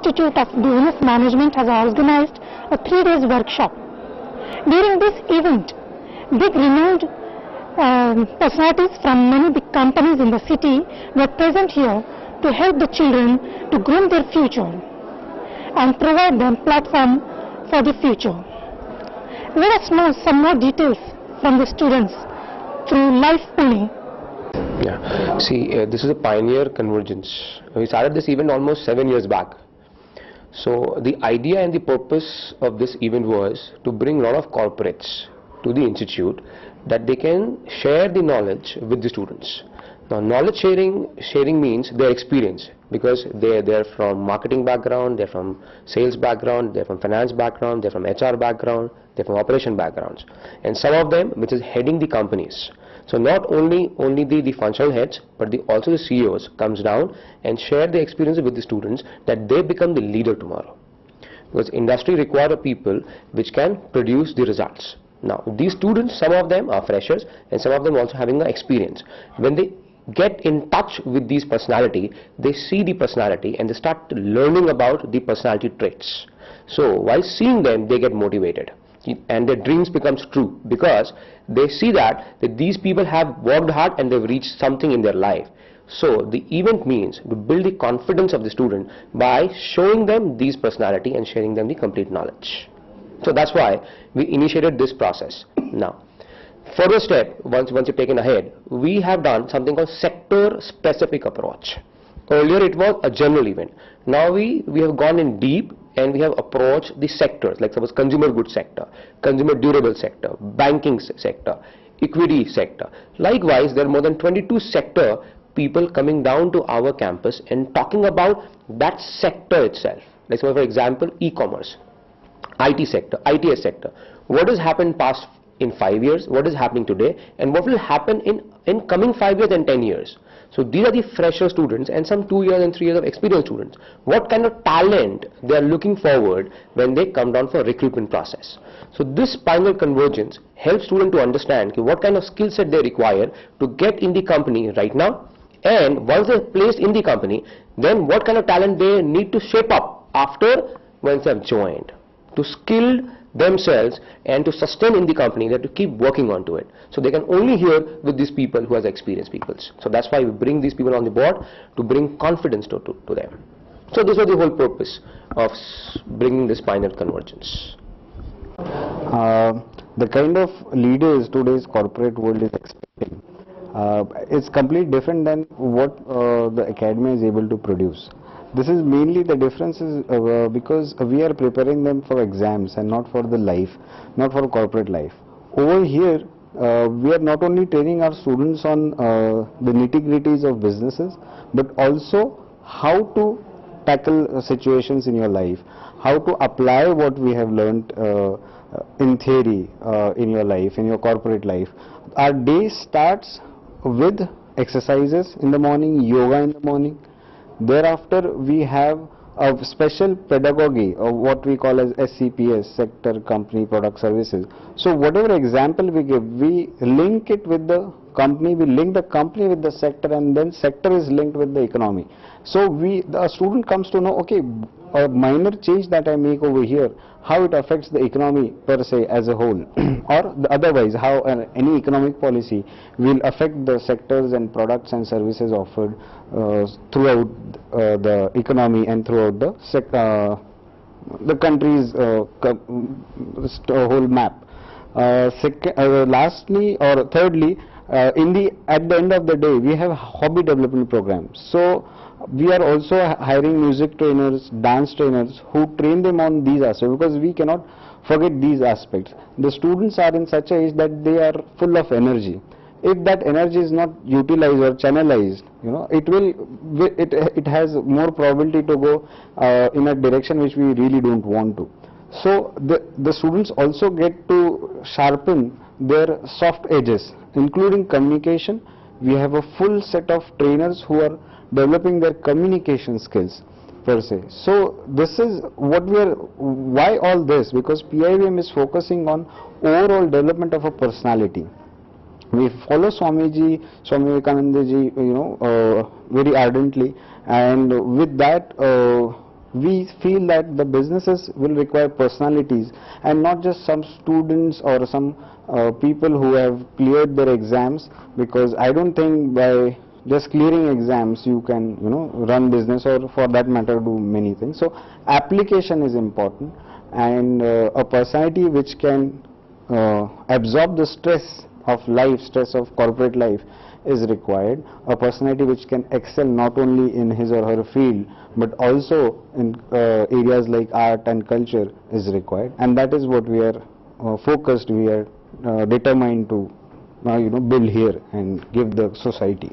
Institute of Business Management has organized a 3-day workshop. During this event, big renowned personalities from many big companies in the city were present here to help the children to groom their future and provide them platform for the future. Let us know some more details from the students through Life Pune. Yeah, see, this is a pioneer convergence. We started this event almost 7 years back. So the idea and the purpose of this event was to bring a lot of corporates to the institute that they can share the knowledge with the students. Now, knowledge sharing means their experience, because they're from marketing background, they're from sales background, they're from finance background, they're from HR background, they're from operation backgrounds, and some of them which is heading the companies. So not only the functional heads, but also the CEOs comes down and share their experience with the students, that they become the leader tomorrow. Because industry requires people which can produce the results. Now these students, some of them are freshers and some of them also having the experience. When they get in touch with these personality, they see the personality and they start learning about the personality traits. So while seeing them, they get motivated and their dreams becomes true, because they see that these people have worked hard and they've reached something in their life. So the event means to build the confidence of the student by showing them these personality and sharing them the complete knowledge. So that's why we initiated this process. Now, further step, once you've taken ahead, we have done something called sector specific approach. Earlier it was a general event. Now we have gone in deep and we have approached the sectors, like suppose consumer goods sector, consumer durable sector, banking sector, equity sector. Likewise, there are more than 22 sector people coming down to our campus and talking about that sector itself. Like for example, e-commerce, IT sector, ITS sector. What has happened past in 5 years, what is happening today, and what will happen in coming 5 years and 10 years. So these are the fresher students and some 2 years and 3 years of experienced students. What kind of talent they are looking forward when they come down for recruitment process. So this pioneer convergence helps students to understand what kind of skill set they require to get in the company right now, and once they're placed in the company, then what kind of talent they need to shape up after once they have joined, to skill themselves and to sustain in the company, that to keep working onto it. So they can only hear with these people who has experienced people. So that's why we bring these people on the board to bring confidence to them. So this was the whole purpose of bringing this pioneer convergence. The kind of leaders today's corporate world is expecting, it's completely different than what the academy is able to produce. This is mainly the differences because we are preparing them for exams and not for the life, not for corporate life. Over here, we are not only training our students on the nitty-gritties of businesses, but also how to tackle situations in your life, how to apply what we have learned in theory in your life, in your corporate life. Our day starts with exercises in the morning, yoga in the morning. Thereafter, we have a special pedagogy, or what we call as SCPS, Sector Company Product Services. So whatever example we give, we link it with the company, we link the company with the sector, and then sector is linked with the economy. So the student comes to know, okay, a minor change that I make over here, how it affects the economy per se as a whole, or otherwise how any economic policy will affect the sectors and products and services offered throughout the economy and throughout the country's whole map. Lastly or thirdly, at the end of the day, we have hobby development programs. So we are also hiring music trainers, dance trainers who train them on these aspects, because we cannot forget these aspects. The students are in such a age that they are full of energy. If that energy is not utilized or channelized, it has more probability to go in a direction which we really don't want to. So the students also get to sharpen their soft edges, including communication. We have a full set of trainers who are developing their communication skills per se. So this is what why all this? Because PIVM is focusing on overall development of a personality. We follow Swami Vivekananda ji, very ardently, and with that we feel that the businesses will require personalities and not just some students or some people who have cleared their exams, because I don't think by just clearing exams you can, you know, run business or for that matter do many things. So application is important, and a personality which can absorb the stress of life, stress of corporate life is required. A personality which can excel not only in his or her field but also in areas like art and culture is required, and that is what we are focused, we are determined to you know, build here and give the society.